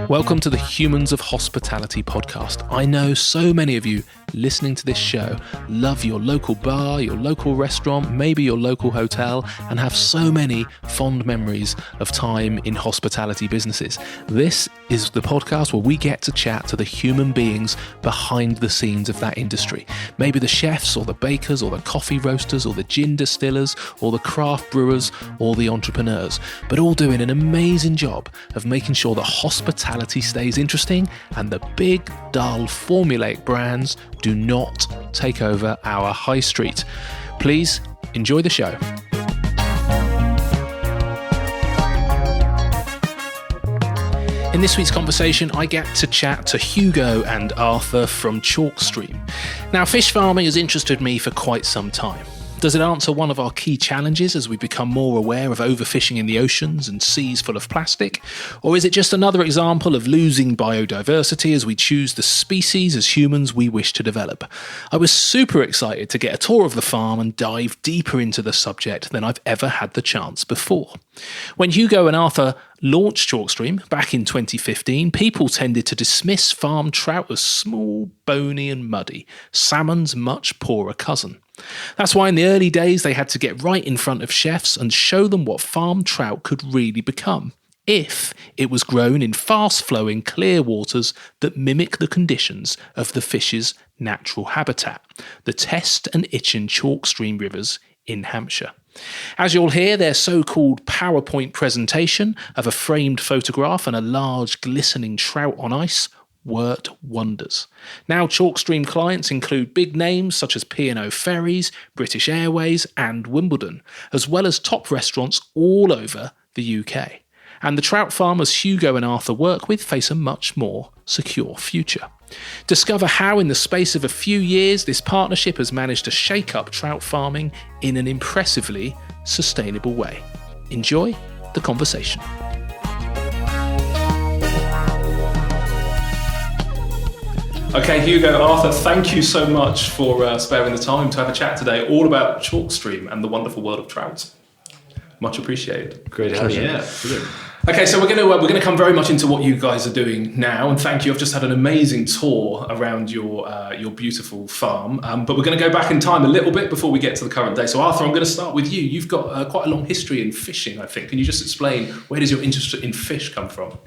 Welcome to the Humans of Hospitality podcast. I know so many of you listening to this show love your local bar, your local restaurant, maybe your local hotel, and have so many fond memories of time in hospitality businesses. This is the podcast where we get to chat to the human beings behind the scenes of that industry. Maybe the chefs or the bakers or the coffee roasters or the gin distillers or the craft brewers or the entrepreneurs, but all doing an amazing job of making sure that hospitality stays interesting and the big, dull, formulaic brands do not take over our high street. Please enjoy the show. In this week's conversation, I get to chat to Hugo and Arthur from Chalkstream. Now, fish farming has interested me for quite some time. Does it answer one of our key challenges as we become more aware of overfishing in the oceans and seas full of plastic? Or is it just another example of losing biodiversity as we choose the species as humans we wish to develop? I was super excited to get a tour of the farm and dive deeper into the subject than I've ever had the chance before. When Hugo and Arthur launched Chalkstream back in 2015, people tended to dismiss farm trout as small, bony and muddy, salmon's much poorer cousin. That's why in the early days they had to get right in front of chefs and show them what farm trout could really become, if it was grown in fast-flowing, clear waters that mimic the conditions of the fish's natural habitat, the Test and Itchen Chalkstream rivers in Hampshire. As you'll hear, their so-called PowerPoint presentation of a framed photograph and a large glistening trout on ice worked wonders. Now Chalkstream clients include big names such as P&amp, Ferries, British Airways and Wimbledon, as well as top restaurants all over the UK. And the trout farmers Hugo and Arthur work with face a much more secure future. Discover how in the space of a few years this partnership has managed to shake up trout farming in an impressively sustainable way. Enjoy the conversation. Okay, Hugo, Arthur, thank you so much for sparing the time to have a chat today all about Chalkstream and the wonderful world of trout. Much appreciated. Great to have you. Yeah, brilliant. Okay, so we're going to come very much into what you guys are doing now, and thank you. I've just had an amazing tour around your beautiful farm, but we're going to go back in time a little bit before we get to the current day. So, Arthur, I'm going to start with you. You've got quite a long history in fishing, I think. Can you just explain where does your interest in fish come from?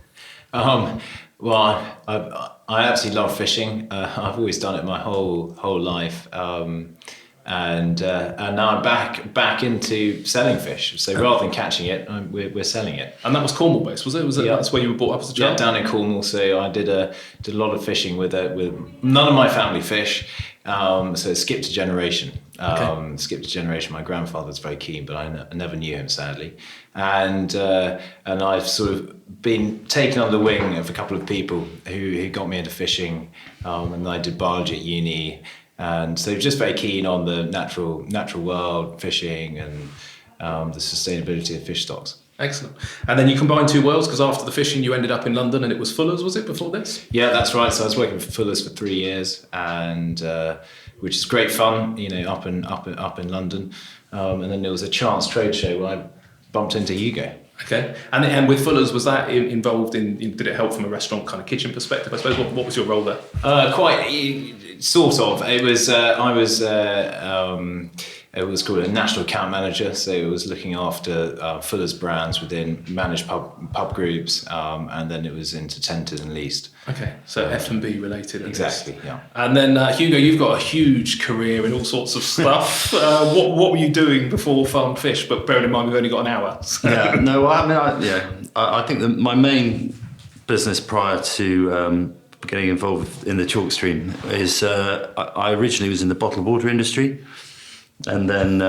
Well, I absolutely love fishing. I've always done it my whole life, and now I'm back into selling fish. So rather than catching it, we're selling it. And that was Cornwall based, was it? Yeah. That's where you were brought up as a child? Yeah, down in Cornwall. So I did a lot of fishing with none of my family fish. So it skipped a generation. My grandfather was very keen, but I never knew him, sadly. And I've sort of been taken under the wing of a couple of people who got me into fishing. And I did biology at uni. And so just very keen on the natural world, fishing and the sustainability of fish stocks. Excellent. And then you combined two worlds, because after the fishing you ended up in London, and it was Fuller's, was it, before this? Yeah, that's right. So I was working for Fuller's for 3 years, and which is great fun, up in London. And then there was a chance trade show where I bumped into Hugo. Okay. And with Fuller's, was that involved in did it help from a restaurant kind of kitchen perspective, I suppose? What was your role there? Quite sort of. It was it was called a national account manager, so it was looking after Fuller's brands within managed pub groups, and then it was into tented and leased. Okay, so F&B related. Exactly, yeah. And then Hugo, you've got a huge career in all sorts of stuff. What were you doing before farmed fish? But bearing in mind we've only got an hour. So. Yeah, no, I think that my main business prior to getting involved in the Chalkstream is I originally was in the bottled water industry. And then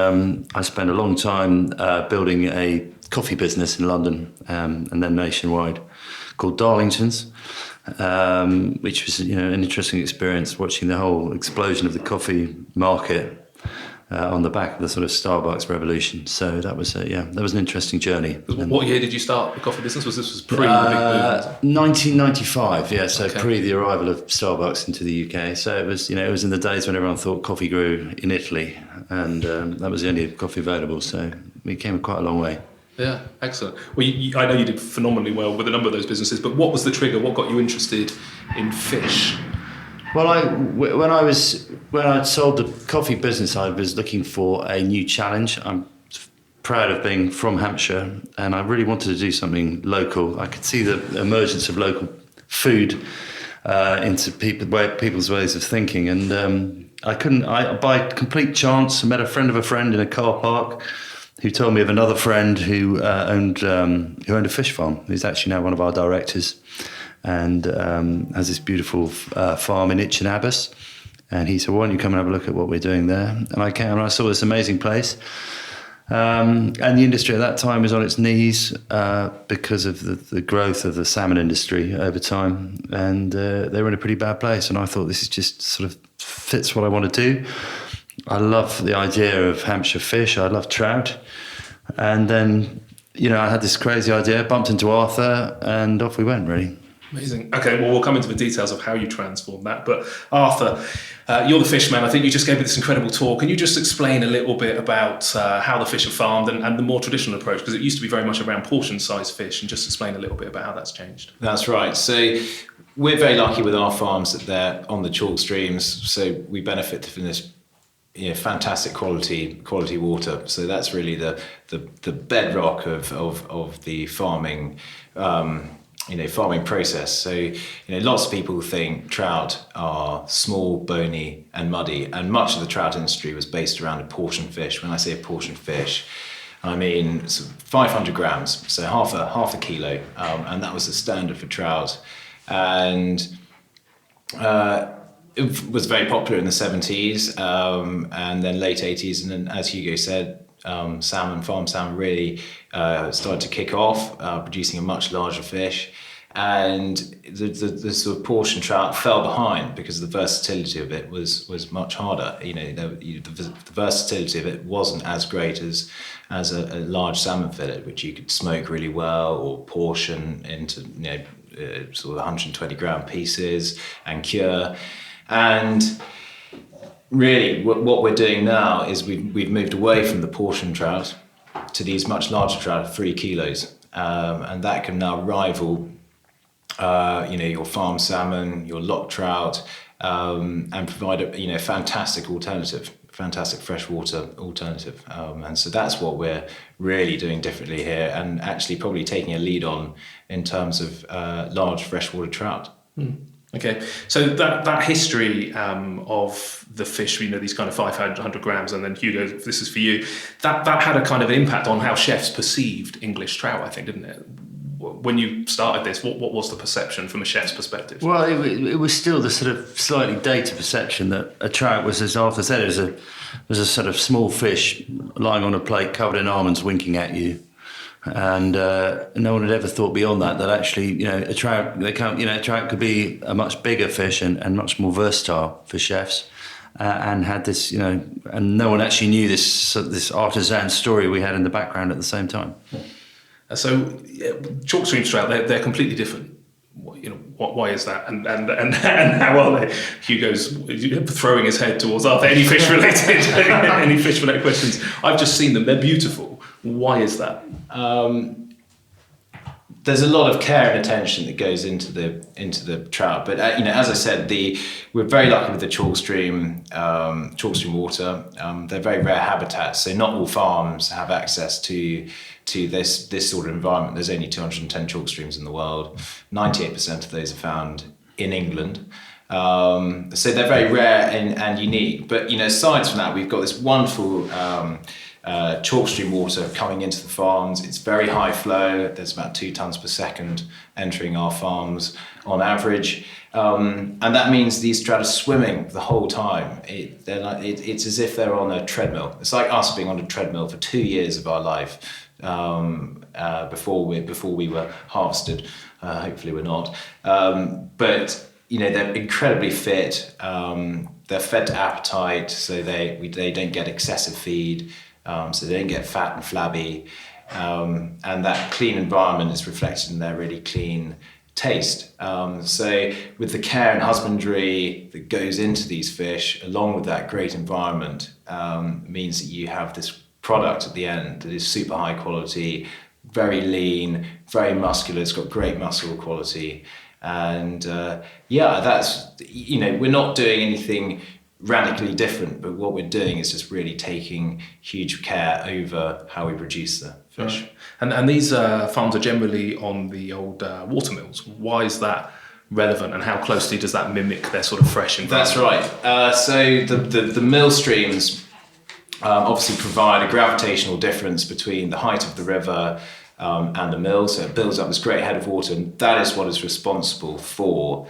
I spent a long time building a coffee business in London and then nationwide called Darlington's, which was an interesting experience, watching the whole explosion of the coffee market on the back of the sort of Starbucks revolution. So that was an interesting journey. What year did you start the coffee business? Was pre the big boom? 1995, yeah. So okay. Pre the arrival of Starbucks into the UK. So it was in the days when everyone thought coffee grew in Italy, and that was the only coffee available. So we came quite a long way. Yeah, excellent. Well, I know you did phenomenally well with a number of those businesses, but what was the trigger? What got you interested in fish? Well, when I sold the coffee business, I was looking for a new challenge. I'm proud of being from Hampshire, and I really wanted to do something local. I could see the emergence of local food into people's ways of thinking, and by complete chance, I met a friend of a friend in a car park who told me of another friend who owned a fish farm. He's actually now one of our directors, and has this beautiful farm in Itchen Abbas. And he said, "Why don't you come and have a look at what we're doing there?" And I came and I saw this amazing place. And the industry at that time was on its knees because of the growth of the salmon industry over time, and they were in a pretty bad place. And I thought, this is just sort of fits what I want to do. I love the idea of Hampshire fish. I love trout. And then, I had this crazy idea, bumped into Arthur, and off we went, really. Amazing. Okay, well, we'll come into the details of how you transformed that. But Arthur, you're the fish man. I think you just gave me this incredible talk. Can you just explain a little bit about how the fish are farmed and the more traditional approach? Because it used to be very much around portion-sized fish, and just explain a little bit about how that's changed. That's right. So we're very lucky with our farms that they're on the Chalkstreams, so we benefit from this fantastic quality water. So that's really the bedrock of the farming farming process. So lots of people think trout are small, bony and muddy, and much of the trout industry was based around a portion fish. When I say a portion fish, I mean 500 grams, so half a kilo, and that was the standard for trout. And it was very popular in the 70s, and then late 80s, and then, as Hugo said, farm salmon really started to kick off, producing a much larger fish, and the sort of portion trout fell behind because the versatility of it was much harder. The versatility of it wasn't as great as a large salmon fillet, which you could smoke really well or portion into sort of 120 gram pieces and cure. And really, what we're doing now is we've moved away from the portion trout to these much larger trout, 3 kilos, and that can now rival, your farm salmon, your lock trout, and provide a fantastic freshwater alternative. And so that's what we're really doing differently here, and actually probably taking a lead on in terms of large freshwater trout. Okay, so that history of the fish, these kind of 500 grams, and then Hugo, this is for you, that had a kind of impact on how chefs perceived English trout, I think, didn't it? When you started this, what was the perception from a chef's perspective? Well, it was still the sort of slightly dated perception that a trout was, as Arthur said, was a sort of small fish lying on a plate covered in almonds winking at you. And no one had ever thought beyond that actually, a trout could be a much bigger fish and much more versatile for chefs, and had this, and no one actually knew this artisan story we had in the background at the same time. So Chalkstream trout, they're completely different. Why is that? And how are they? Hugo's throwing his head towards Arthur. Any fish related questions? I've just seen them. They're beautiful. Why is that? There's a lot of care and attention that goes into the trout, but as I said, we're very lucky with the Chalkstream water. They're very rare habitats, so not all farms have access to this sort of environment. There's only 210 Chalkstreams in the world. 98% of those are found in England. So they're very rare and unique. But aside from that, we've got this wonderful Chalkstream water coming into the farms. It's very high flow. There's about 2 tons per second entering our farms on average, and that means these trout are swimming the whole time. It's as if they're on a treadmill. It's like us being on a treadmill for 2 years of our life before we were harvested. Hopefully we're not, but they're incredibly fit. They're fed to appetite, so they don't get excessive feed. So they don't get fat and flabby, and that clean environment is reflected in their really clean taste. So with the care and husbandry that goes into these fish, along with that great environment, means that you have this product at the end that is super high quality, very lean, very muscular. It's got great muscle quality. And that's, we're not doing anything radically different, but what we're doing is just really taking huge care over how we produce the fish. Right. And these farms are generally on the old water mills. Why is that relevant, and how closely does that mimic their sort of fresh environment? That's right. So the mill streams obviously provide a gravitational difference between the height of the river and the mill, so it builds up this great head of water, and that is what is responsible for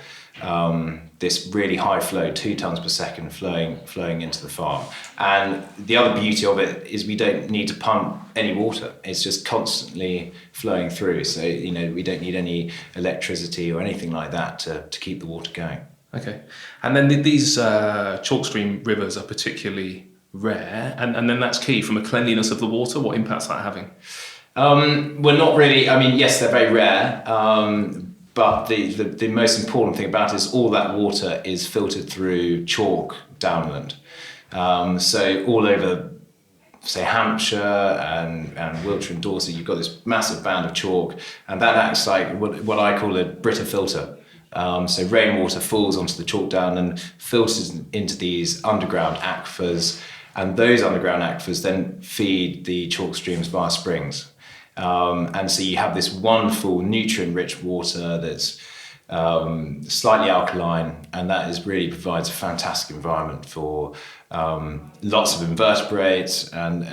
this really high flow, 2 tons per second flowing into the farm. And the other beauty of it is we don't need to pump any water. It's just constantly flowing through. So, we don't need any electricity or anything like that to keep the water going. Okay. And then these Chalkstream rivers are particularly rare, and then that's key from a cleanliness of the water. What impact's that having? We're not really, yes, they're very rare. But the most important thing about it is all that water is filtered through chalk downland. So all over, say, Hampshire and Wiltshire and Dorset, you've got this massive band of chalk, and that acts like what I call a Brita filter. So rainwater falls onto the chalk down and filters into these underground aquifers, and those underground aquifers then feed the chalk streams via springs. And so you have this wonderful nutrient-rich water that's slightly alkaline, and that really provides a fantastic environment for lots of invertebrates and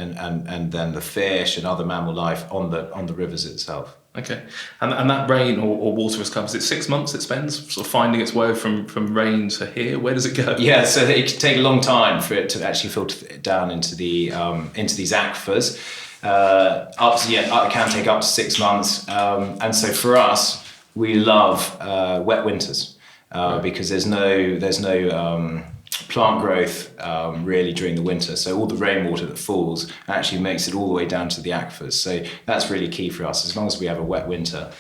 then the fish and other mammal life on the rivers itself. Okay, and that rain or water has come. Is it 6 months it spends sort of finding its way from rain to here? Where does it go? Yeah, so it can take a long time for it to actually filter down into these aquifers. It can take up to 6 months, and so for us, we love wet winters because there's no plant growth really during the winter. So all the rainwater that falls actually makes it all the way down to the aquifers. So that's really key for us. As long as we have a wet winter,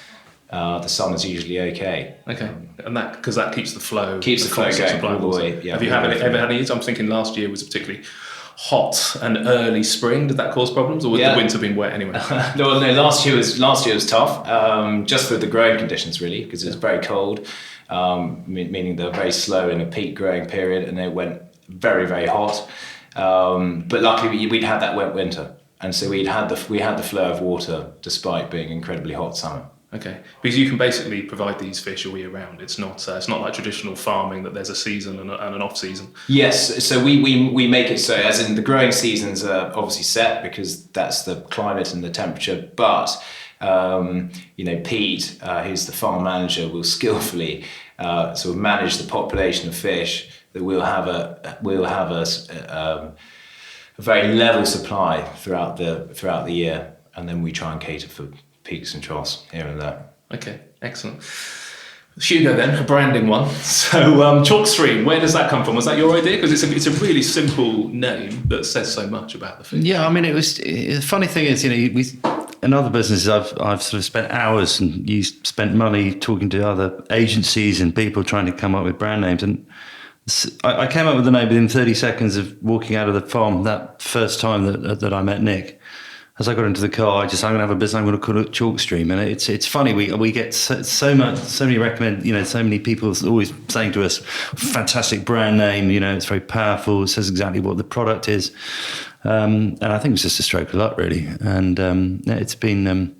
the summer's usually okay. Okay, and because that keeps the flow going all the way. Yeah, have you ever had any years? I'm thinking last year was particularly hot and early spring. Did that cause problems, or would the winter been wet anyway? No. Last year was tough, just for the growing conditions really, because it was very cold, meaning they're very slow in a peak growing period, and it went very, very hot. But luckily we'd had that wet winter, and so we had the flow of water despite being incredibly hot summer. Okay, because you can basically provide these fish all year round. It's not like traditional farming that there's a season and an off season. Yes, so we make it so, as in the growing seasons are obviously set because that's the climate and the temperature. But Pete, who's the farm manager, will skillfully sort of manage the population of fish that we'll have a very level supply throughout the year, and then we try and cater for peaks and troughs here and there. Okay, excellent. Hugo then, a branding one. So Chalkstream, where does that come from? Was that your idea? Because it's a really simple name that says so much about the fish. Yeah, the funny thing is, in other businesses I've sort of spent hours and you spent money talking to other agencies and people trying to come up with brand names, and I came up with the name within 30 seconds of walking out of the farm that first time that I met Nick. As I got into the car, I'm going to have a business. I'm going to call it Chalkstream, and it's funny. We get so many so many people always saying to us, "Fantastic brand name." It's very powerful. It says exactly what the product is, and I think it's just a stroke of luck, really. And it's been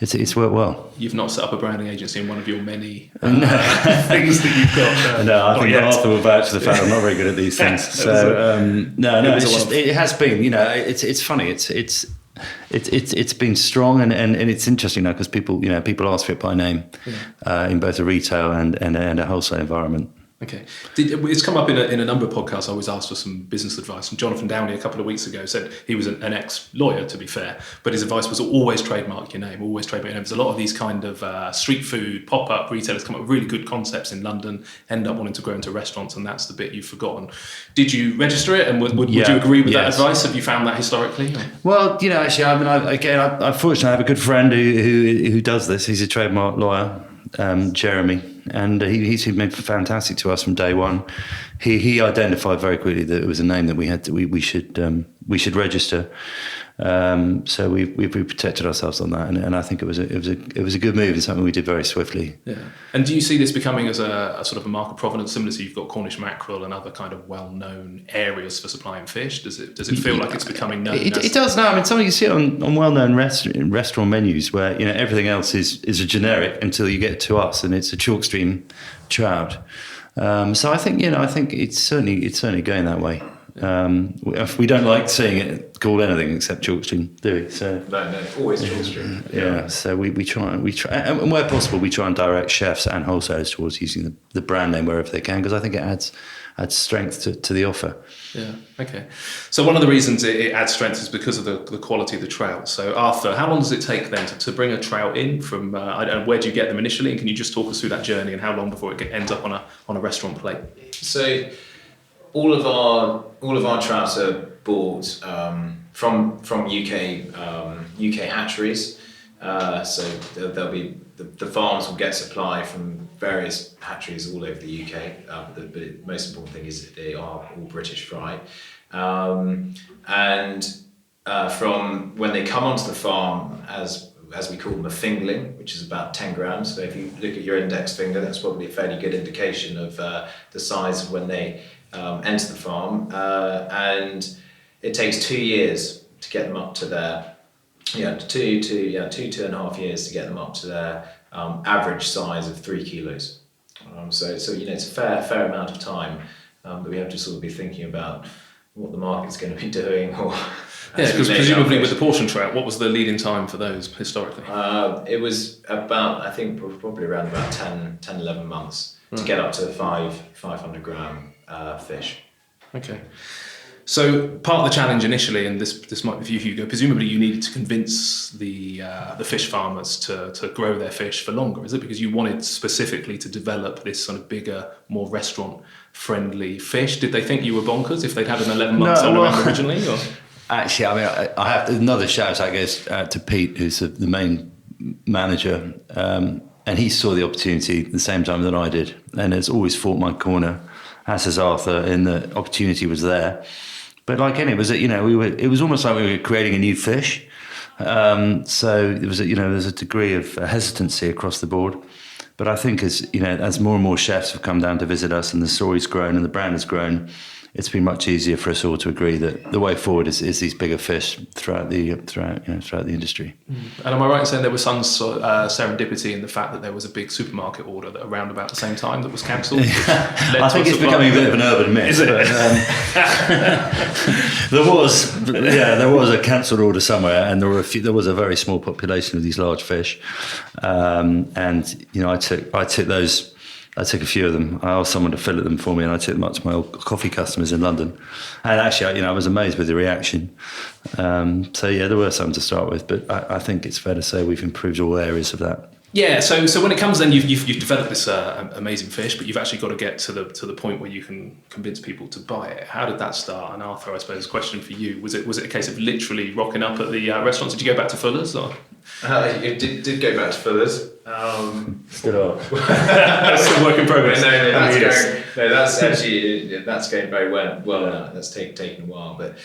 it's worked well. You've not set up a branding agency in one of your many things that you've got. No, I think Arthur will vouch for the fact I'm not very good at these things. It has been. It's funny. It's been strong and it's interesting now because people ask for it by name in both a retail and a wholesale environment. Okay. It's come up in a number of podcasts. I always ask for some business advice. And Jonathan Downey a couple of weeks ago said he was an ex-lawyer, to be fair, but his advice was always trademark your name, always trademark your name. There's a lot of these kind of street food, pop-up retailers come up with really good concepts in London, end up wanting to grow into restaurants, and that's the bit you've forgotten. Did you register it, and would you agree with that advice? Have you found that historically? Or? Well, actually, I'm fortunate I have a good friend who does this. He's a trademark lawyer, Jeremy. And he's been fantastic to us from day one. He identified very quickly that it was a name that we should register. So we protected ourselves on that, and I think it was a good move and something we did very swiftly. Yeah. And do you see this becoming as a sort of a market provenance, similar to you've got Cornish mackerel and other kind of well-known areas for supplying fish? Does it feel like it's becoming known? It does now. I mean, something you see on well-known restaurant menus where everything else is a generic until you get to us, and it's a Chalkstream trout. So I think it's certainly going that way. We don't like seeing it called anything except Chalkstream, do we? So No, always Chalkstream. yeah. So we try, and where possible, we try and direct chefs and wholesalers towards using the brand name wherever they can, because I think it adds strength to the offer. Yeah. Okay. So one of the reasons it adds strength is because of the quality of the trout. So Arthur, how long does it take then to bring a trout in from? I don't know, where do you get them initially? And can you just talk us through that journey and how long before it ends up on a restaurant plate? So all of our trout are bought from UK hatcheries. So there'll be the farms will get supply from various hatcheries all over the UK. But the most important thing is that they are all British fry. From when they come onto the farm, as we call them, a fingerling, which is about 10 grams. So if you look at your index finger, that's probably a fairly good indication of the size of when they enter the farm. And it takes 2 years to get them up to their, 2.5 years to get them up to their average size of 3 kilos. So it's a fair amount of time that we have to sort of be thinking about what the market's going to be doing. Yeah, because presumably with the portion trout, what was the lead-in time for those historically? It was about, I think, probably around about 10, 11 months to get up to 500 gram fish. Okay. So part of the challenge initially, and this might be for you, Hugo, presumably you needed to convince the fish farmers to grow their fish for longer. Is it because you wanted specifically to develop this sort of bigger, more restaurant-friendly fish? Did they think you were bonkers if they'd had an 11-month old around originally? Or? Actually, I mean, I have another shout out goes to Pete, who's the main manager, and he saw the opportunity at the same time that I did, and has always fought my corner, as has Arthur, and the opportunity was there. But like any, it was almost like we were creating a new fish. So there was there's a degree of hesitancy across the board. But I think as more and more chefs have come down to visit us, and the story's grown and the brand has grown, it's been much easier for us all to agree that the way forward is these bigger fish throughout the industry. And am I right in saying there was some serendipity in the fact that there was a big supermarket order that around about the same time that was cancelled? I think it's becoming a bit of an urban myth. Is it? There was a cancelled order somewhere, and there was a very small population of these large fish, and I took those. I took a few of them. I asked someone to fillet them for me, and I took them up to my old coffee customers in London. And actually, I was amazed with the reaction. There were some to start with, but I think it's fair to say we've improved all areas of that. Yeah. So when it comes, then you've developed this amazing fish, but you've actually got to get to the point where you can convince people to buy it. How did that start? And Arthur, I suppose, question for you: was it a case of literally rocking up at the restaurants? Did you go back to Fuller's? Or? It did go back to Fuller's. Still up. Still work in progress. That's going very well now. That's taken a while, but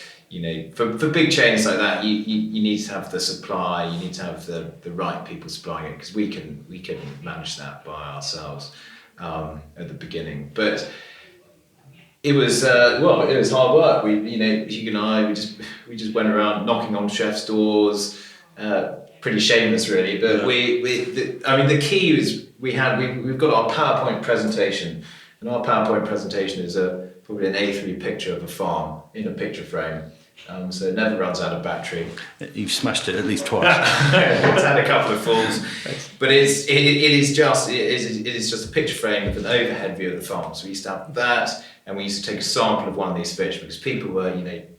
for big chains like that, you need to have the supply. You need to have the right people supplying it, because we can manage that by ourselves at the beginning. But it was hard work. Hugo and I, we just went around knocking on chefs' doors. Pretty shameless, really, but the key is we've got our PowerPoint presentation, and our PowerPoint presentation is probably an A3 picture of a farm in a picture frame, so it never runs out of battery. You've smashed it at least twice. It's had a couple of falls, but it is just a picture frame with an overhead view of the farm. So we used to have that, and we used to take a sample of one of these fish, because people were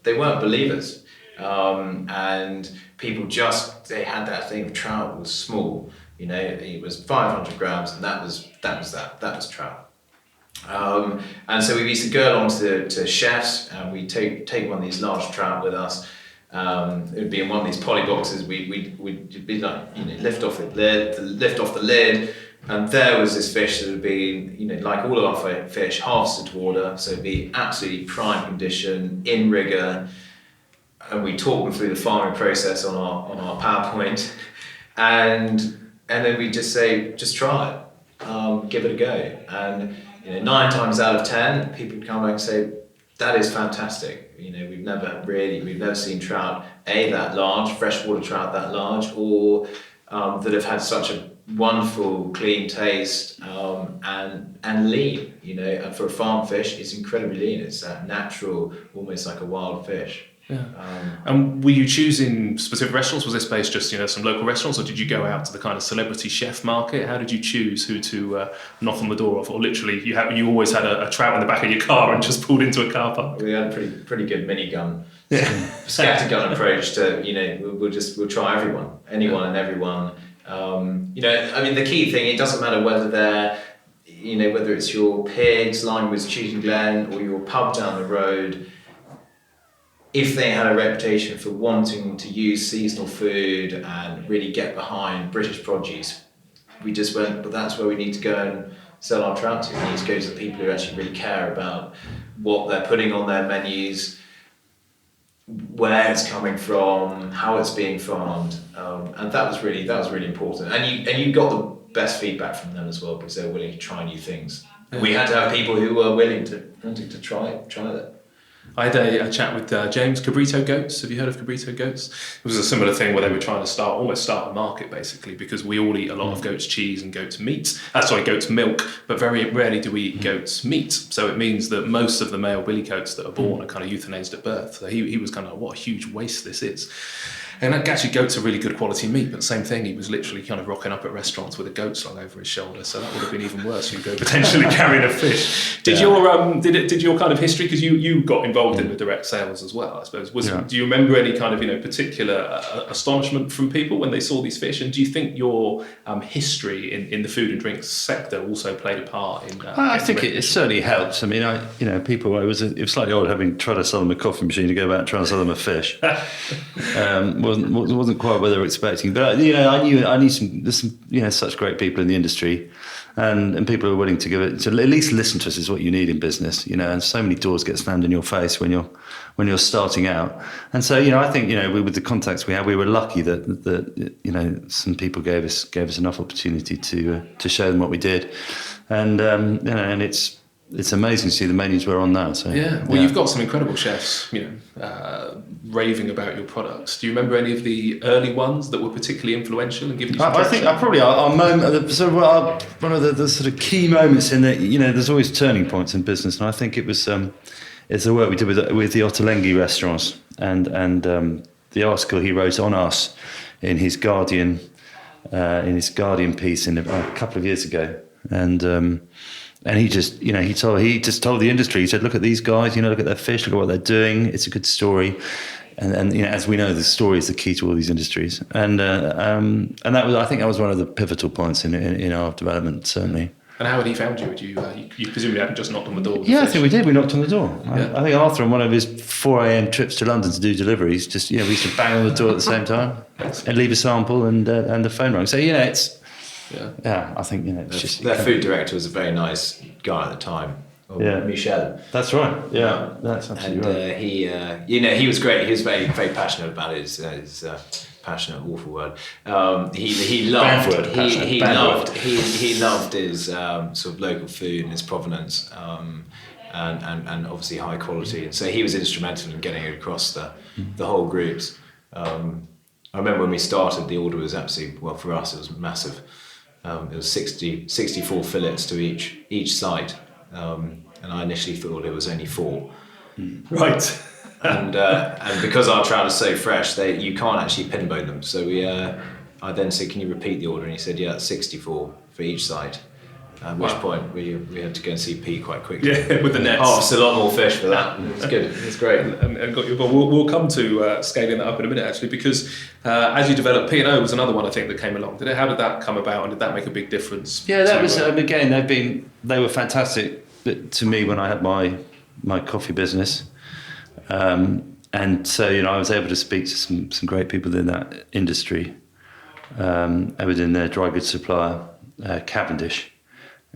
they weren't believers. And people they had that thing. Trout was small, it was 500 grams, and that was trout. And so we used to go along to chefs, and we'd take one of these large trout with us. It would be in one of these poly boxes. We'd be like, lift off the lid, and there was this fish that had been, like all of our fish, harvested to order. So it'd be absolutely prime condition, in rigor. we talk them through the farming process on our PowerPoint, and then we just say, just try it, give it a go. And 9 times out of 10, people come back and say, that is fantastic. We've never seen trout that large, freshwater trout that large, or that have had such a wonderful, clean taste, and lean. And for a farm fish, it's incredibly lean. It's that natural, almost like a wild fish. Yeah. And were you choosing specific restaurants? Was this based just some local restaurants, or did you go out to the kind of celebrity chef market? How did you choose who to knock on the door of, or literally you always had a trout in the back of your car and just pulled into a car park? We had a pretty good minigun, scattergun approach to we'll try anyone and everyone. The key thing, it doesn't matter whether they're whether it's your pigs lying with Chewton Glen or your pub down the road. If they had a reputation for wanting to use seasonal food and really get behind British produce, we just went, but that's where we need to go and sell our trout to. We need to go to the people who actually really care about what they're putting on their menus, where it's coming from, how it's being farmed, and that was really important. And you got the best feedback from them as well, because they're willing to try new things. Yeah. We had to have people who were wanting to try that. I had a chat with James, Cabrito Goats. Have you heard of Cabrito Goats? It was a similar thing where they were trying to almost start a market, basically, because we all eat a lot of goat's cheese and goat's meat. Goat's milk, but very rarely do we eat goat's meat. So it means that most of the male billycoats that are born are kind of euthanized at birth. So he was kind of, what a huge waste this is. And actually, goats are really good quality meat, but same thing, he was literally kind of rocking up at restaurants with a goat slung over his shoulder, so that would have been even worse. Hugo potentially carrying a fish. Did your kind of history, because you got involved in the direct sales as well, I suppose. Do you remember any kind of particular astonishment from people when they saw these fish? And do you think your history in the food and drinks sector also played a part in? I think it certainly helps. I mean, people. It was slightly odd having tried to sell them a coffee machine to go back and try and sell them a fish. Wasn't quite what they were expecting, but I knew some such great people in the industry, and people who are willing to give it, to at least listen to us is what you need in business, and so many doors get slammed in your face when you're starting out. And so I think with the contacts we had, we were lucky that some people gave us enough opportunity to show them what we did, and it's amazing to see the menus we're on now. So you've got some incredible chefs, raving about your products. Do you remember any of the early ones that were particularly influential and giving you some I think probably our moment, one of the sort of key moments in that, there's always turning points in business, and I think it was it's the work we did with the Ottolenghi restaurants and the article he wrote on us in his Guardian piece a couple of years ago, and he just, he told the industry. He said, "Look at these guys. Look at their fish. Look at what they're doing. It's a good story." And as we know, the story is the key to all these industries. And I think that was one of the pivotal points in our development, certainly. And how had he found you? You presumably hadn't just knocked on the door? I think we did. We knocked on the door. Yeah. I think Arthur, on one of his 4 a.m. trips to London to do deliveries, just we used to bang on the door at the same time and leave a sample, and the phone rang. So it's. I think it's just their food director was a very nice guy at the time. Michel. That's right. Yeah, that's absolutely right. He was great. He was very, very passionate about his passionate, awful word. He loved his sort of local food and his provenance, and obviously high quality. And so he was instrumental in getting it across the whole groups. I remember when we started, the order was absolutely, well, for us it was massive. It was 64 fillets to each site, and I initially thought it was only 4. Right. And because our trout are so fresh, you can't actually pinbone them. So I then said, "Can you repeat the order?" And he said, "Yeah, it's 64 for each site." At which point we had to go and see P quite quickly. Yeah, with the nets. Oh, it's a lot more fish for that. It's good. It's great. And got your. We'll come to scaling that up in a minute, actually, because as you developed, P&O was another one I think that came along. How did that come about, and did that make a big difference? Yeah, that was again. They were fantastic to me when I had my coffee business, and so I was able to speak to some great people in that industry. I was in their dry goods supplier, Cavendish.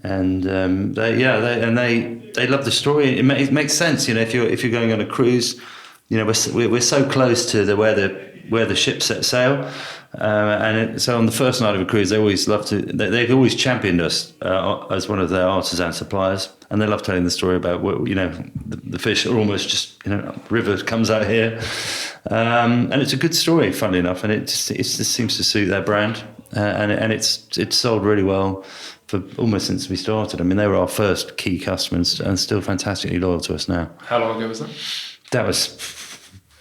And they love the story. It makes sense, if you're going on a cruise, we're so close to where the ship set sail, so on the first night of a cruise, they they've always championed us as one of their artisan suppliers, and they love telling the story about the fish are almost just river comes out here, and it's a good story, funnily enough, and it just seems to suit their brand, and it's sold really well for almost since we started. I mean, they were our first key customers and still fantastically loyal to us now. How long ago was that? That was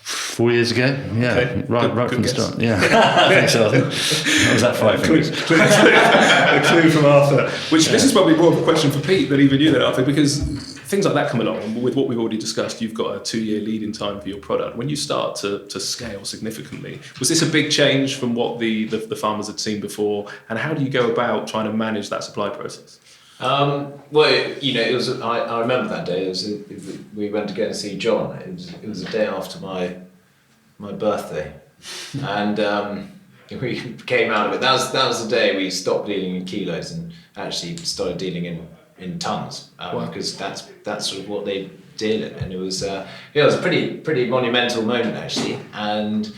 4 years ago, yeah, okay. right from the start. Yeah, I think so. I think that was that 5 fingers. A clue from Arthur. This is probably more of a question for Pete than even you, then, Arthur, because things like that come along, and with what we've already discussed, you've got a 2-year lead-in time for your product. When you start to scale significantly, was this a big change from what the farmers had seen before, and how do you go about trying to manage that supply process? It was. I remember that day. We went to go and see John. It was the day after my birthday, and we came out of it. That was the day we stopped dealing in kilos and actually started dealing in tons, because that's sort of what they deal in, and it was a pretty monumental moment actually. And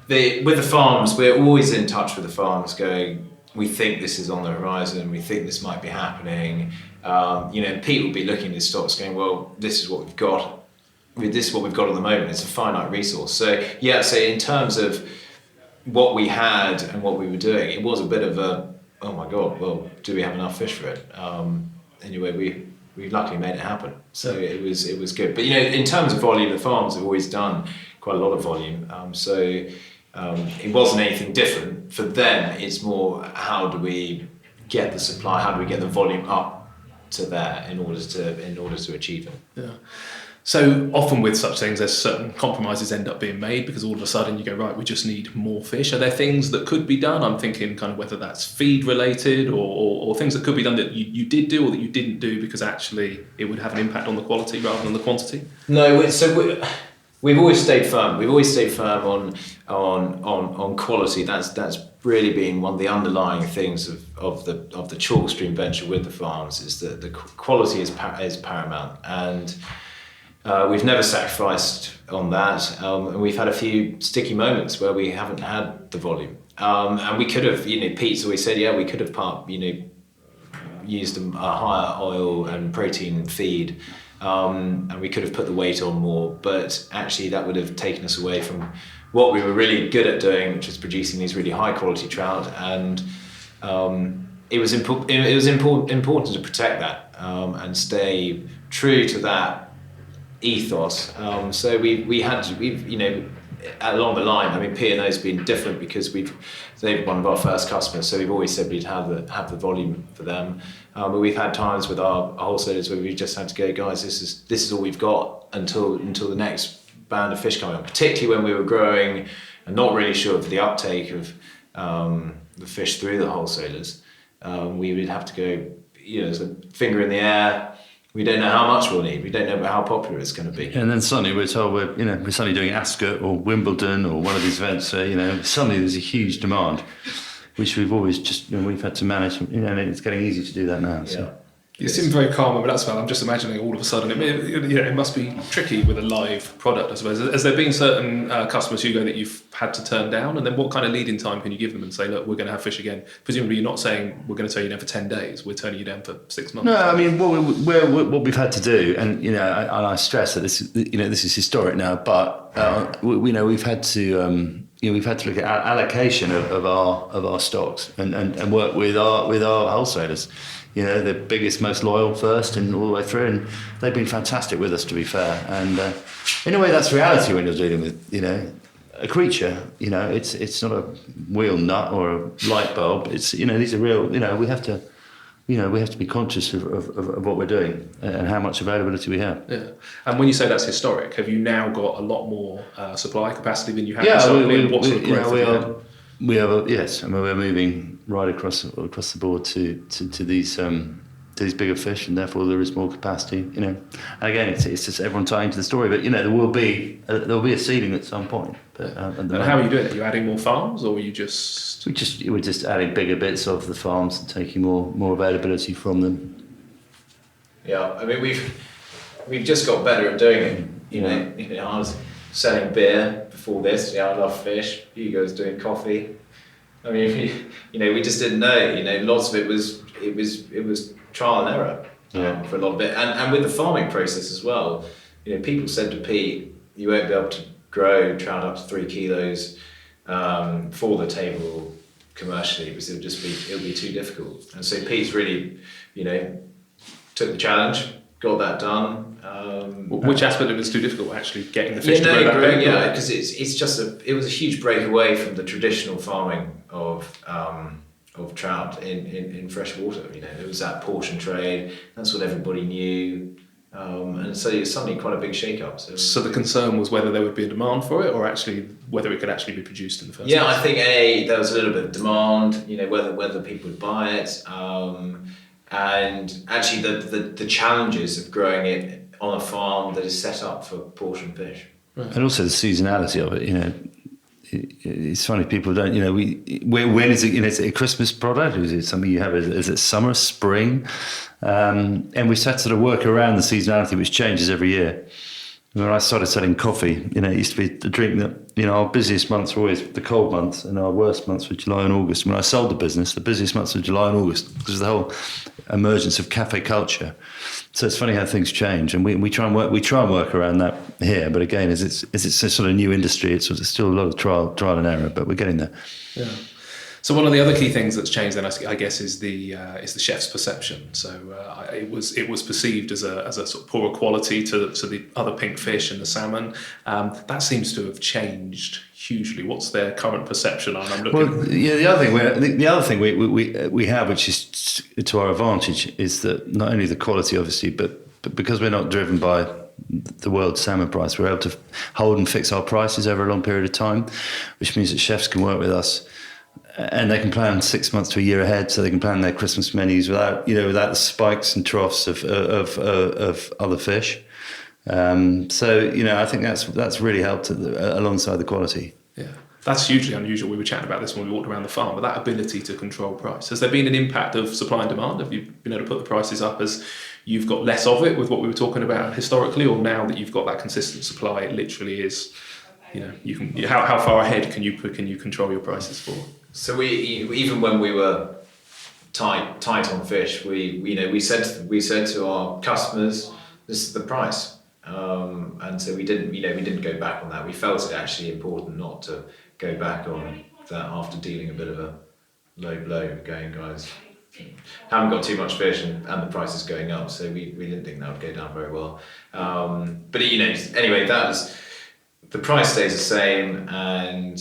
with the farms, we're always in touch with the farms, going, we think this is on the horizon, we think this might be happening. Pete will be looking at his stocks going, well, this is what we've got. This is what we've got at the moment. It's a finite resource. So in terms of what we had and what we were doing, it was a bit of a, oh my God, well, do we have enough fish for it? Anyway, we luckily made it happen. So it was good. But in terms of volume, the farms have always done quite a lot of volume. It wasn't anything different. For them, it's more, how do we get the supply, how do we get the volume up to there in order to achieve it? Yeah. So often with such things, there's certain compromises end up being made, because all of a sudden you go, right, we just need more fish. Are there things that could be done? I'm thinking kind of whether that's feed related or things that could be done that you did do or that you didn't do because actually it would have an impact on the quality rather than the quantity? No, we've always stayed firm. We've always stayed firm on quality. That's really been one of the underlying things of the Chalkstream venture with the farms, is that the quality is paramount, and we've never sacrificed on that. And we've had a few sticky moments where we haven't had the volume, and we could have. Pete's always said, we could have used a higher oil and protein feed. And we could have put the weight on more, but actually that would have taken us away from what we were really good at doing, which was producing these really high quality trout. And it was important to protect that and stay true to that ethos. So we've along the line. I mean, P&O's been different because they're one of our first customers, so we've always said we'd have the volume for them. But we've had times with our wholesalers where we've just had to go, guys, this is all we've got until the next band of fish coming up. Particularly when we were growing and not really sure of the uptake of the fish through the wholesalers, we would have to go, there's a finger in the air. We don't know how much we'll need. We don't know how popular it's going to be. And then suddenly we're told we're suddenly doing Ascot or Wimbledon or one of these events. So suddenly there's a huge demand, which we've always just we've had to manage. And it's getting easy to do that now. So. Yeah. You seem very calm, but that's fine. I'm just imagining all of a sudden it must be tricky with a live product, I suppose. Has there been certain customers, Hugo, that you've had to turn down? And then what kind of lead-in time can you give them and say, look, we're going to have fish again? Presumably you're not saying we're going to turn you down for 10 days. We're turning you down for 6 months. No, I mean what we've had to do, and I stress that this is historic now, but we've had to. We've had to look at allocation of our stocks and work with our wholesalers. The biggest, most loyal first and all the way through, and they've been fantastic with us, to be fair. And in a way, that's reality when you're dealing with a creature. It's not a wheel nut or a light bulb. It's these are real. We have to. We have to be conscious of what we're doing and how much availability we have. Yeah, and when you say that's historic, have you now got a lot more supply capacity than you had? Yeah, what sort of growth we have yes, and we're moving right across the board to these bigger fish, and therefore there is more capacity. And again, it's just everyone tying to the story, but there will be a ceiling at some point. But and how are you doing it? Are you adding more farms, or are you just? We're just adding bigger bits of the farms and taking more availability from them. Yeah, I mean we've just got better at doing it. selling beer before this. Yeah, I love fish. Hugo was doing coffee. I mean, we just didn't know. Lots of it was trial and error for a lot of it, and with the farming process as well. People said to Pete, you won't be able to grow trout up to 3 kilos for the table commercially because it'll be too difficult. And so Pete's really, took the challenge, got that done. Which aspect of it is too difficult? Actually getting the fish to grow that big? Yeah, because it was a huge break away from the traditional farming of trout in fresh water. There was that portion trade. That's what everybody knew. And so it's suddenly quite a big shake-up. So the concern was whether there would be a demand for it, or actually whether it could actually be produced in the first place. Yeah, I think there was a little bit of demand. Whether people would buy it, and actually the challenges of growing it on a farm that is set up for portion fish. Right. And also the seasonality of it. It's funny, people don't. When is it? Is it a Christmas product? Is it something you have? Is it summer, spring? And we had to sort of work around the seasonality, which changes every year. When I started selling coffee, it used to be a drink that, our busiest months were always the cold months, and our worst months were July and August. When I sold the business, the busiest months were July and August because of the whole emergence of cafe culture. So it's funny how things change, and we try and work around that here. But again, as it's a sort of new industry, it's still a lot of trial and error, but we're getting there. Yeah. So one of the other key things that's changed then, I guess, is the chef's perception. So it was perceived as a sort of poorer quality to the other pink fish and the salmon. That seems to have changed hugely. What's their current perception? I'm looking. Well, yeah, the other thing we have, which is to our advantage, is that not only the quality, obviously, but because we're not driven by the world salmon price, we're able to hold and fix our prices over a long period of time, which means that chefs can work with us. And they can plan 6 months to a year ahead, so they can plan their Christmas menus without the spikes and troughs of other fish. I think that's really helped alongside the quality. Yeah, that's hugely unusual. We were chatting about this when we walked around the farm, but that ability to control price. Has there been an impact of supply and demand? Have you been able to put the prices up as you've got less of it with what we were talking about historically, or now that you've got that consistent supply, it literally is, you can how far ahead can you control your prices for? So we, even when we were tight on fish, we said to our customers, this is the price, and so we didn't go back on that. We felt it actually important not to go back on that after dealing a bit of a low blow, going, guys, haven't got too much fish and the price is going up, so we didn't think that would go down very well. But anyway, the price stays the same, and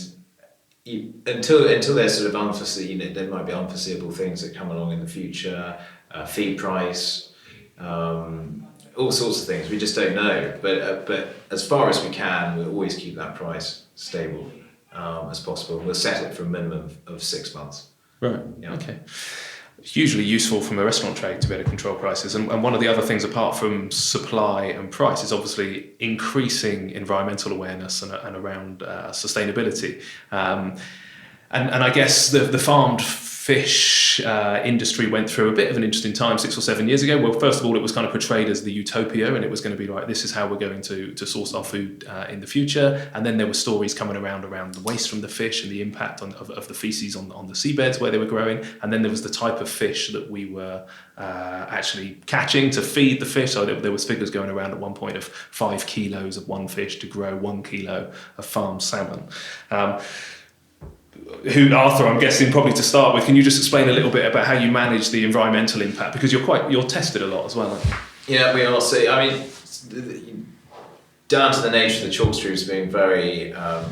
until there's sort of unforeseen, there might be unforeseeable things that come along in the future, feed price, all sorts of things. We just don't know. But as far as we can, we'll always keep that price stable as possible. We'll set it for a minimum of 6 months. Right. Yeah. Okay. Hugely useful from a restaurant trade to be able to control prices. And one of the other things apart from supply and price is obviously increasing environmental awareness and around sustainability. And I guess the farmed fish industry went through a bit of an interesting time 6 or 7 years ago. Well, first of all, it was kind of portrayed as the utopia, and it was going to be like, this is how we're going to source our food in the future. And then there were stories coming around the waste from the fish and the impact of the feces on the seabeds where they were growing. And then there was the type of fish that we were actually catching to feed the fish. So there was figures going around at one point of 5 kilos of one fish to grow 1 kilo of farmed salmon. Arthur, I'm guessing probably to start with, can you just explain a little bit about how you manage the environmental impact? Because you're tested a lot as well, aren't you? Yeah, we are. So, down to the nature of the Chalkstreams being very, a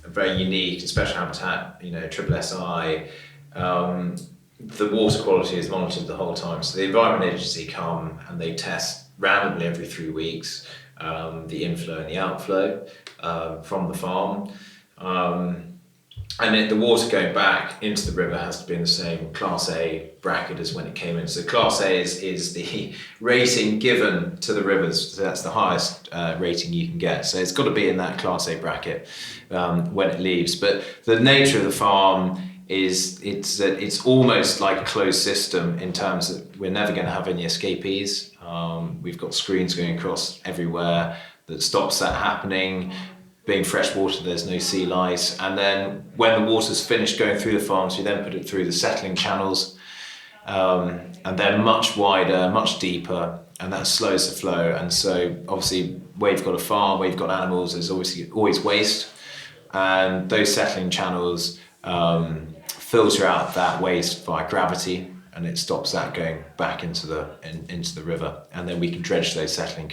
very unique and special habitat, triple SI, the water quality is monitored the whole time. So the Environment Agency come and they test randomly every 3 weeks the inflow and the outflow from the farm. And the water going back into the river has to be in the same Class A bracket as when it came in. So Class A is the rating given to the rivers. So that's the highest rating you can get. So it's got to be in that Class A bracket when it leaves. But the nature of the farm is it's almost like a closed system in terms that we're never going to have any escapees. We've got screens going across everywhere. that stops that happening. Being freshwater, there's no sea lice. And then when the water's finished going through the farms, we then put it through the settling channels. And they're much wider, much deeper, and that slows the flow. And so obviously where you've got a farm, where you've got animals, there's obviously always waste. And those settling channels filter out that waste via gravity, and it stops that going back into the river. And then we can dredge those settling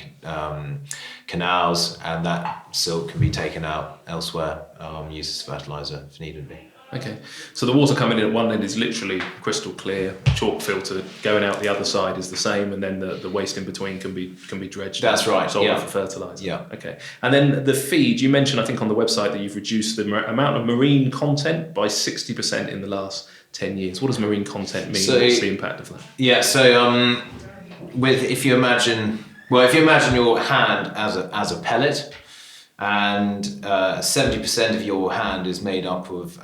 canals, and that silt can be taken out elsewhere, used as fertilizer if needed be. Okay, so the water coming in at one end is literally crystal clear, chalk filtered. Going out the other side is the same, and then the waste in between can be dredged. That's right. Sold yeah. for fertilizer. Yeah. Okay, and then the feed. You mentioned, I think, on the website that you've reduced the amount of marine content by 60% in the last 10 years. What does marine content mean? So, what's the impact of that? Yeah. So if you imagine your hand as a pellet. And 70% of your hand is made up of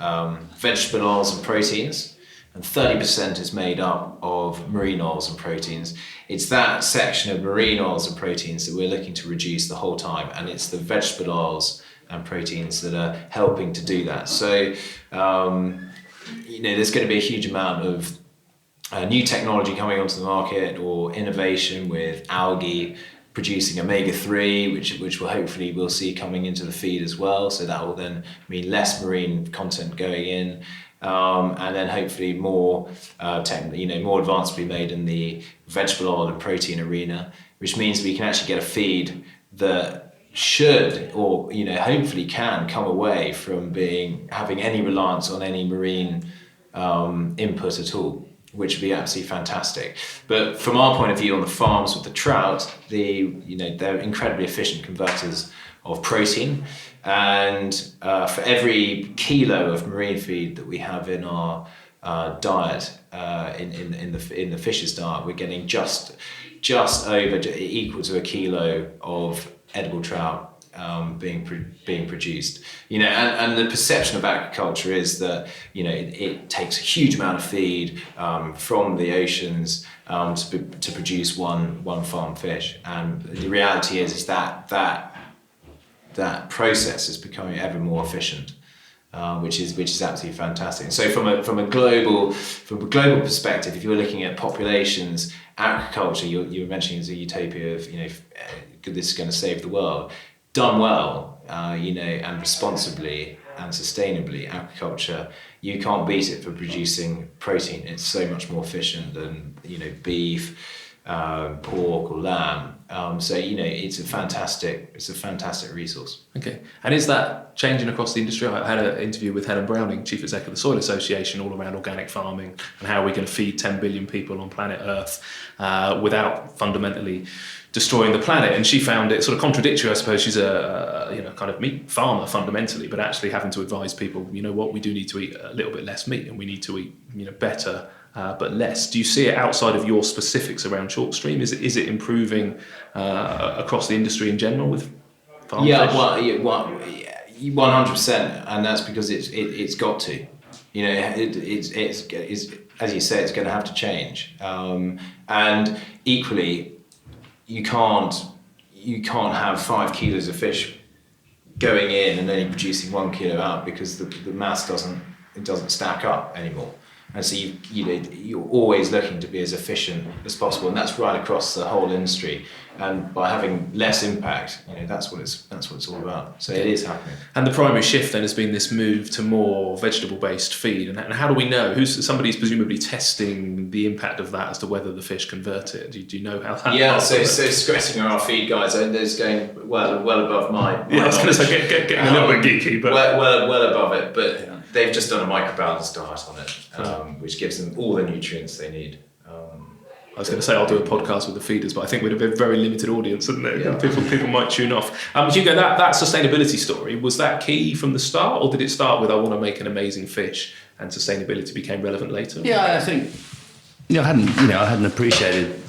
vegetable oils and proteins, and 30% is made up of marine oils and proteins. It's that section of marine oils and proteins that we're looking to reduce the whole time, and it's the vegetable oils and proteins that are helping to do that. So, there's going to be a huge amount of new technology coming onto the market, or innovation with algae producing omega-3, which will hopefully we'll see coming into the feed as well. So that will then mean less marine content going in, and then hopefully more more advance will be made in the vegetable oil and protein arena, which means we can actually get a feed that should, or hopefully can, come away from having any reliance on any marine input at all, which would be absolutely fantastic. But from our point of view on the farms with the trout, they're incredibly efficient converters of protein, and for every kilo of marine feed that we have in our diet, in the fish's diet, we're getting just over equal to a kilo of edible trout being produced. And the perception of agriculture is that it takes a huge amount of feed from the oceans to produce one farm fish, and the reality is that process is becoming ever more efficient, which is absolutely fantastic. And so from a global perspective, if you're looking at populations, agriculture, you were mentioning as a utopia of this is going to save the world. Done well, and responsibly and sustainably, agriculture, you can't beat it for producing protein. It's so much more efficient than beef, pork or lamb. So it's a fantastic resource. Okay, and is that changing across the industry? I had an interview with Helen Browning, Chief Exec of the Soil Association, all around organic farming and how we can feed 10 billion people on planet Earth without fundamentally destroying the planet. And she found it sort of contradictory. I suppose she's a kind of meat farmer fundamentally, but actually having to advise people, we do need to eat a little bit less meat, and we need to eat better but less. Do you see it outside of your specifics around Chalkstream? Is it improving across the industry in general with farm fish? 100%, and that's because it's got to. It's as you say, it's going to have to change, and equally, you can't have 5 kilos of fish going in and only producing 1 kilo out, because the mass doesn't stack up anymore. And so you're always looking to be as efficient as possible, and that's right across the whole industry. And by having less impact, that's what it's all about. So it is happening. And the primary shift then has been this move to more vegetable-based feed. And how do we know? Somebody's presumably testing the impact of that as to whether the fish convert it. Do you know how that? Yeah, so stressing our feed guys, there's going well above my. Yeah, I was going to say getting a little bit geeky, but well above it, but. Yeah. They've just done a microbalance diet on it, which gives them all the nutrients they need. I was going to say I'll do a podcast with the feeders, but I think we'd have a very limited audience, wouldn't it? Yeah. People might tune off. Hugo, that sustainability story, was that key from the start, or did it start with I want to make an amazing fish and sustainability became relevant later? Yeah, I think I hadn't appreciated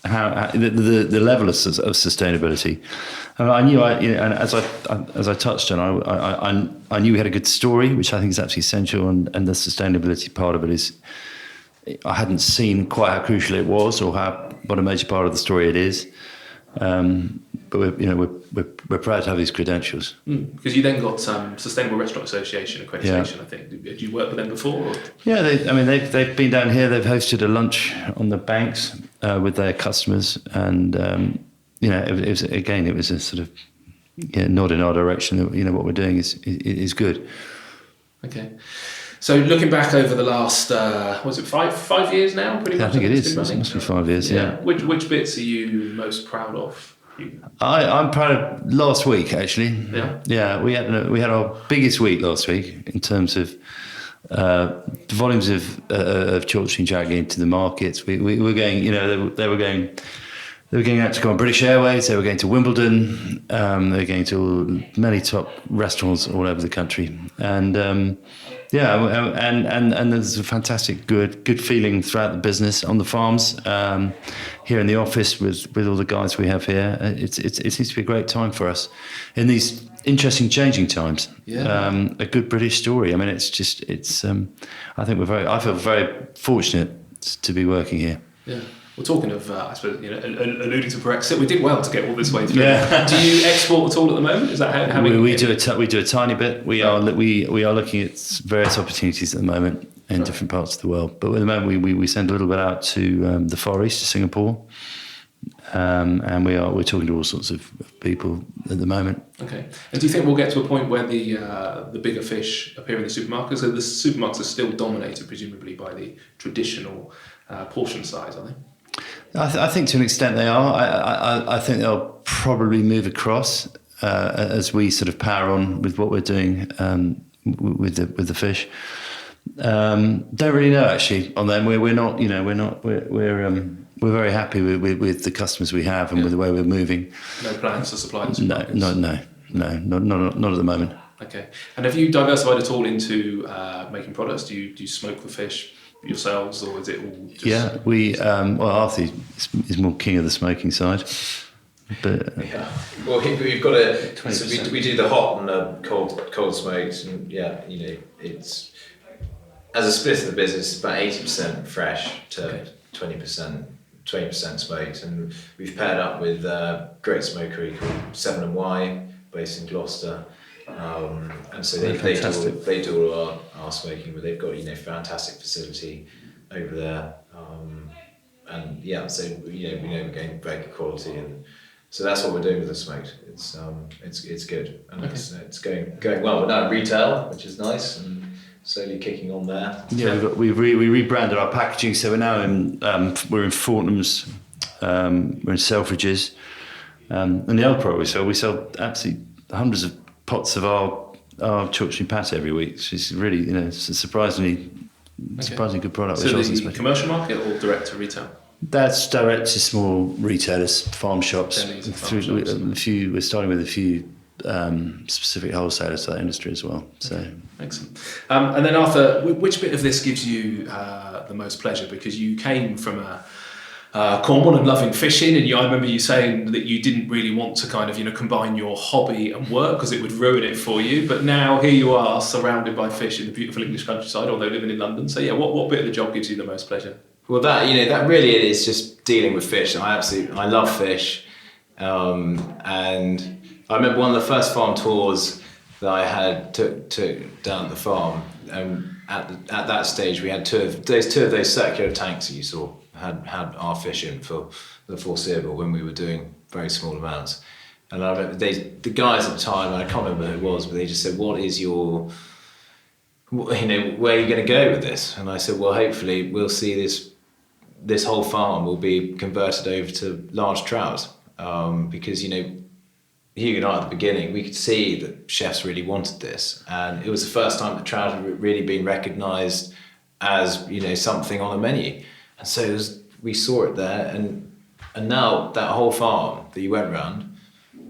how the level of sustainability. I knew, and as I touched on, I knew we had a good story, which I think is absolutely essential, and the sustainability part of it is, I hadn't seen quite how crucial it was, or what a major part of the story it is. but we're proud to have these credentials. Because you then got Sustainable Restaurant Association accreditation, I think. Did you work with them before? Or? Yeah, they've been down here. They've hosted a lunch on the banks with their customers, and it was a sort of nod in our direction that what we're doing is good. Okay. So looking back over the last, was it 5 years now? Pretty much. I think it is. It must be 5 years. Yeah. Which bits are you most proud of? I'm proud of last week actually. Yeah. Yeah, we had our biggest week last week in terms of the volumes of Chalkstream Jack into the markets. We were going. They were going out to go on British Airways. They were going to Wimbledon. They were going to many top restaurants all over the country, and. And there's a fantastic good feeling throughout the business on the farms, here in the office with all the guys we have here. It seems to be a great time for us in these interesting changing times. Yeah. A good British story. I mean, I feel very fortunate to be working here. Yeah. Well, talking of, I suppose, alluding to Brexit, we did well to get all this way through. Yeah. Do you export at all at the moment? Is that how we do a tiny bit. We are looking at various opportunities at the moment in different parts of the world. But at the moment, we send a little bit out to the Far East, to Singapore, and we're talking to all sorts of people at the moment. Okay. And do you think we'll get to a point where the bigger fish appear in the supermarkets? So the supermarkets are still dominated, presumably, by the traditional portion size, are they? I think to an extent they are. I think they'll probably move across as we sort of power on with what we're doing with the fish. Don't really know actually on them. We're very happy with the customers we have and with the way we're moving. No plans to supply them? No, not at the moment. Okay. And have you diversified at all into making products? Do you smoke the fish yourselves, or is it all just... Yeah, Arthur is more king of the smoking side, but well, we've got we do the hot and the cold smokes, and it's as a split of the business about 80% fresh to 20% smoked, and we've paired up with a great smokery called 7&Y based in Gloucester. And so they do all our smoking, but they've got fantastic facility over there, so we know we're getting very good quality, and so that's what we're doing with the smoked. It's good, and it's going well. We're now in retail, which is nice, and slowly kicking on there. Yeah, we rebranded our packaging, so we're now we're in Fortnum's, we're in Selfridges, and the other product we sell absolutely hundreds of pots of our Chalkstream pate every week. So it's really, it's a surprisingly good product. So the commercial market or direct to retail? That's direct to small retailers, farm shops. We're starting with a few specific wholesalers to that industry as well. So excellent. And then Arthur, which bit of this gives you the most pleasure? Because you came from Cornwall and loving fishing, and I remember you saying that you didn't really want to kind of combine your hobby and work because it would ruin it for you. But now here you are, surrounded by fish in the beautiful English countryside, although living in London. So what bit of the job gives you the most pleasure? Well, that really is just dealing with fish. I love fish, and I remember one of the first farm tours that I had took down at the farm. At that stage, we had two of those circular tanks that you saw. Had our fish in for the foreseeable when we were doing very small amounts, and I remember the guys at the time, and I can't remember who it was, but they just said, "What is your, where are you going to go with this?" And I said, "Well, hopefully we'll see this whole farm will be converted over to large trout, because Hugo and I at the beginning, we could see that chefs really wanted this, and it was the first time that trout had really been recognised as something on the menu." And so we saw it there, and now that whole farm that you went round,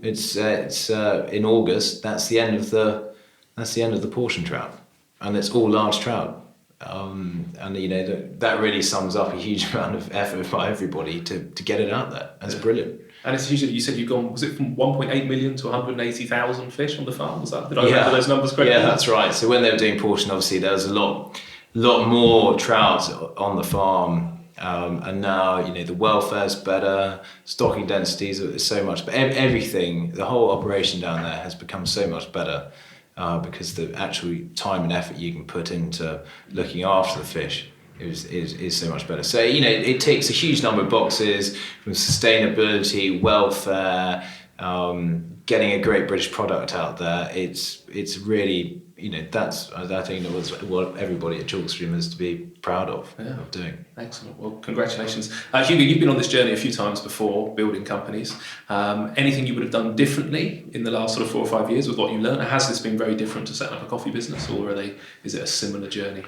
it's in August. That's the end of the portion trout, and it's all large trout. And that really sums up a huge amount of effort by everybody to get it out there. And it's brilliant. And it's usually, you said you've gone, was it from 1.8 million to 180,000 fish on the farm? Did I remember those numbers correctly? Yeah, that's right. So when they were doing portion, obviously there was a lot more trout on the farm And now, the welfare's better, stocking densities are so much, but everything, the whole operation down there has become so much better because the actual time and effort you can put into looking after the fish is so much better. So, it takes a huge number of boxes from sustainability, welfare, getting a great British product out there. It's really, that's, I think that was what everybody at Chalkstream is to be proud of doing. Excellent. Well, congratulations. Hugo, you've been on this journey a few times before, building companies. Anything you would have done differently in the last sort of 4 or 5 years with what you learned? Has this been very different to setting up a coffee business, or is it a similar journey?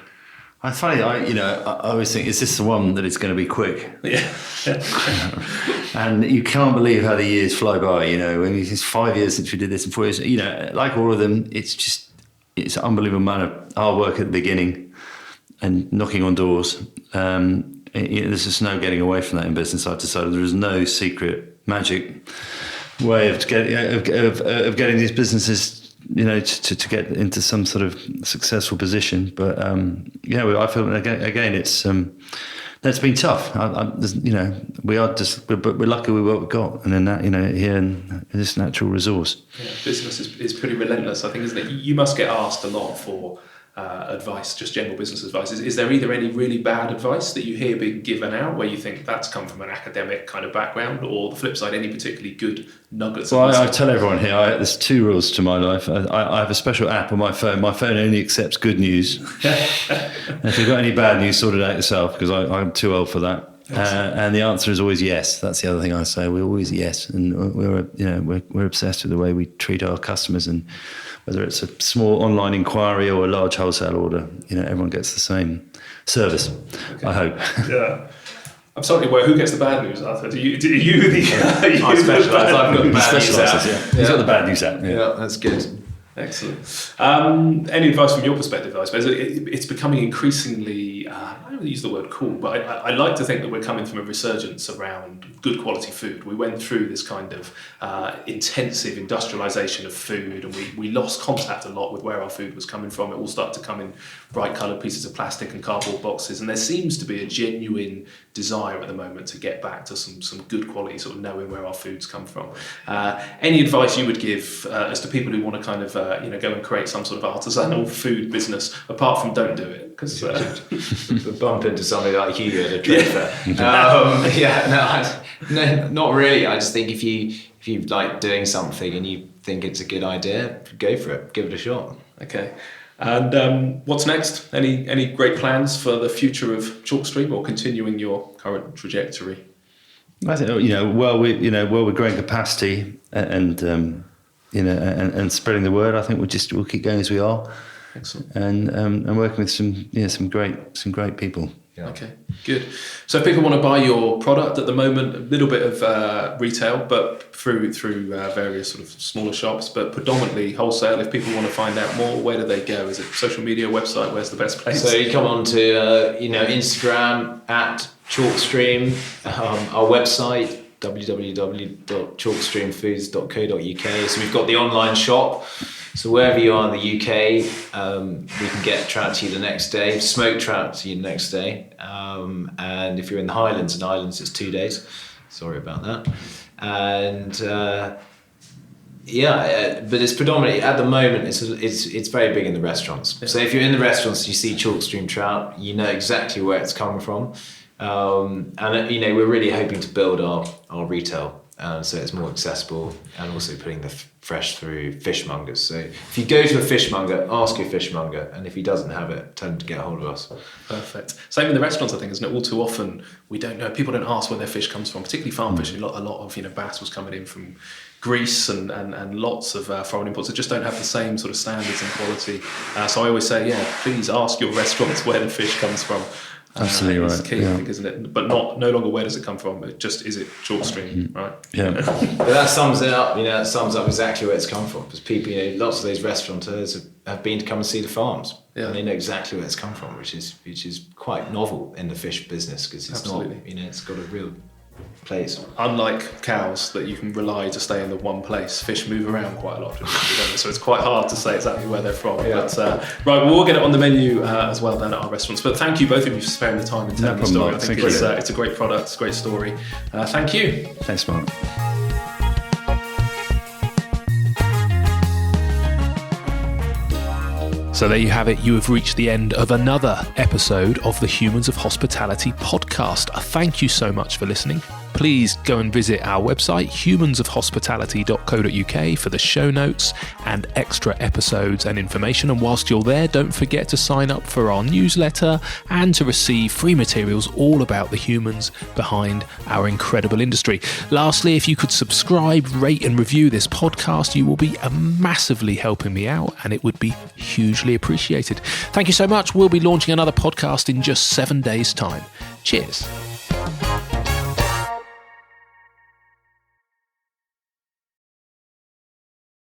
It's funny, I always think, is this the one that is going to be quick? Yeah. And you can't believe how the years fly by, when it's 5 years since we did this and 4 years, like all of them, it's an unbelievable amount of hard work at the beginning and knocking on doors. There's just no getting away from that in business. I've decided there is no secret magic way of getting these businesses to get into some sort of successful position. But I feel again it's been tough. We're lucky with what we've got, and then that here in this natural resource. Yeah, business is pretty relentless, I think, isn't it? You must get asked a lot for advice, just general business advice. Is there either any really bad advice that you hear being given out where you think that's come from an academic kind of background, or the flip side, any particularly good nuggets? Well, I tell everyone here, there's 2 rules to my life. I have a special app on my phone. My phone only accepts good news. And if you've got any bad news, sort it out yourself, because I'm too old for that. And the answer is always yes. That's the other thing I say. We're always yes, and we're obsessed with the way we treat our customers, and whether it's a small online inquiry or a large wholesale order, everyone gets the same service. Okay. I hope. Yeah. I'm sorry. Well, who gets the bad news, Arthur? Are you the? I specialise. I've got the bad news out. Yeah. He's got the bad news out. Yeah, that's good. Excellent. Any advice from your perspective? I suppose it's becoming increasingly, I don't really use the word cool, but I like to think that we're coming from a resurgence around good quality food. We went through this kind of intensive industrialisation of food, and we lost contact a lot with where our food was coming from. It all started to come in bright coloured pieces of plastic and cardboard boxes, and there seems to be a genuine desire at the moment to get back to some good quality, sort of knowing where our food's come from. Any advice you would give as to people who want to kind of go and create some sort of artisanal food business, apart from don't do it, because bump into somebody like Hugo at a trade fair. No, not really. I just think if you like doing something and you think it's a good idea, go for it, give it a shot. Okay. And what's next? Any great plans for the future of Chalkstream, or continuing your current trajectory? I think we're growing capacity and spreading the word. I think we'll keep going as we are. Excellent. And working with some great people. Yeah. Okay, good. So if people want to buy your product at the moment, a little bit of retail, but through various sort of smaller shops, but predominantly wholesale. If people want to find out more, where do they go? Is it social media, website? Where's the best place? So you come on to Instagram at Chalkstream, our website www.chalkstreamfoods.co.uk. So we've got the online shop. So wherever you are in the UK, we can get trout to you the next day, smoked trout to you the next day. And if you're in the Highlands and Islands, it's 2 days. Sorry about that. And but it's predominantly at the moment. It's very big in the restaurants. Yeah. So if you're in the restaurants, you see Chalkstream trout, you know exactly where it's coming from. And we're really hoping to build our retail, so it's more accessible, and also putting the fresh through fishmongers. So if you go to a fishmonger, ask your fishmonger, and if he doesn't have it, tell him to get a hold of us. Perfect. Same in the restaurants, I think, isn't it? All too often we don't know. People don't ask where their fish comes from, particularly farm fishing. A lot of bass was coming in from Greece and lots of foreign imports that just don't have the same sort of standards and quality. So I always say, please ask your restaurants where the fish comes from. Absolutely right. It's key, I think, isn't it? But no longer where does it come from, but just is it Chalkstream, right? Yeah. But that sums it up. That sums up exactly where it's come from, because people, lots of those restaurateurs have been to come and see the farms, and they know exactly where it's come from, which is quite novel in the fish business, because it's not, it's got a real Please. Unlike cows that you can rely to stay in the one place, fish move around quite a lot, so it's quite hard to say exactly where they're from. Yeah. But right, we'll get it on the menu as well down at our restaurants. But thank you both of you for sparing the time and telling the story. I think it's a great product, it's a great story. Thank you. Thanks, Mark. So there you have it. You have reached the end of another episode of the Humans of Hospitality podcast. Thank you so much for listening. Please go and visit our website, humansofhospitality.co.uk, for the show notes and extra episodes and information. And whilst you're there, don't forget to sign up for our newsletter and to receive free materials all about the humans behind our incredible industry. Lastly, if you could subscribe, rate and review this podcast, you will be massively helping me out, and it would be hugely appreciated. Thank you so much. We'll be launching another podcast in just 7 days' time. Cheers.